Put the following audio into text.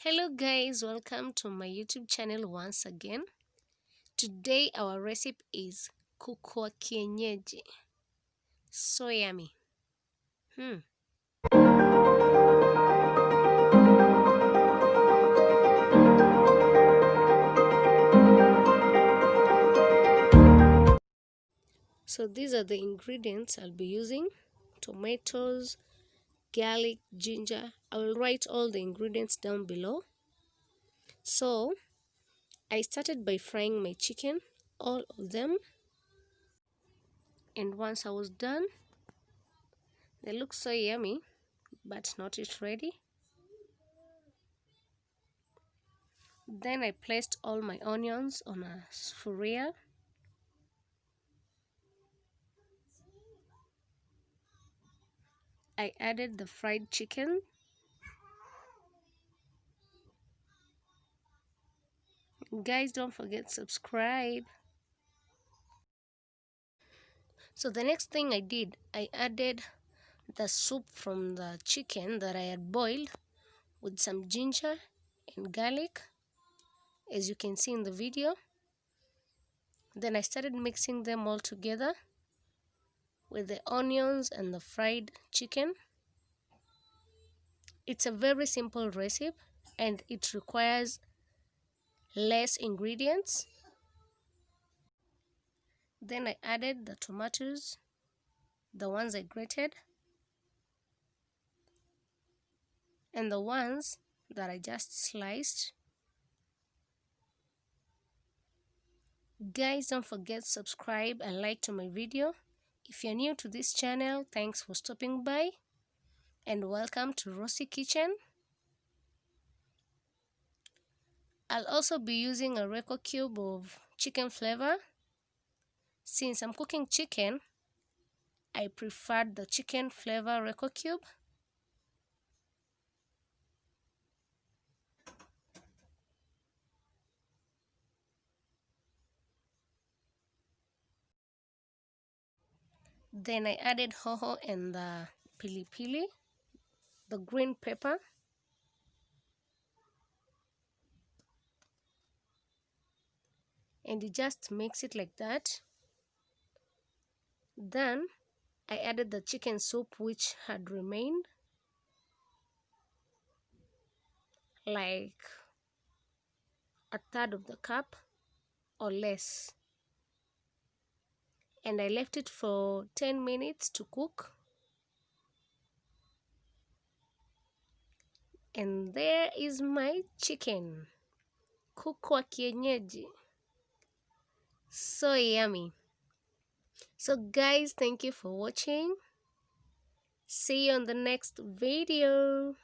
Hello guys, welcome to my YouTube channel once again. Today our recipe is kuku wa kienyeji. So yummy. So these are the ingredients I'll be using: tomatoes, garlic, ginger. I will write all the ingredients down below. So I started by frying my chicken, all of them, and once I was done, they look so yummy, but not yet ready. Then I placed all my onions on a sphere. I added the fried chicken. Guys, don't forget to subscribe. So the next thing I did, I added the soup from the chicken that I had boiled with some ginger and garlic, as you can see in the video. Then I started mixing them all together with the onions and the fried chicken. It's a very simple recipe and it requires less ingredients. Then I added the tomatoes, the ones I grated, and the ones that I just sliced. Guys, don't forget to subscribe and like to my video. If you're new to this channel, thanks for stopping by and welcome to Rosie Kitchen. I'll also be using a Royco cube of chicken flavor. Since I'm cooking chicken, I preferred the chicken flavor Royco cube. Then I added hoho and the pili pili, the green pepper. And you just mix it like that. Then I added the chicken soup which had remained, like a third of the cup or less. And I left it for 10 minutes to cook. And there is my chicken, kuku wa kienyeji. So yummy. So guys, thank you for watching. See you on the next video.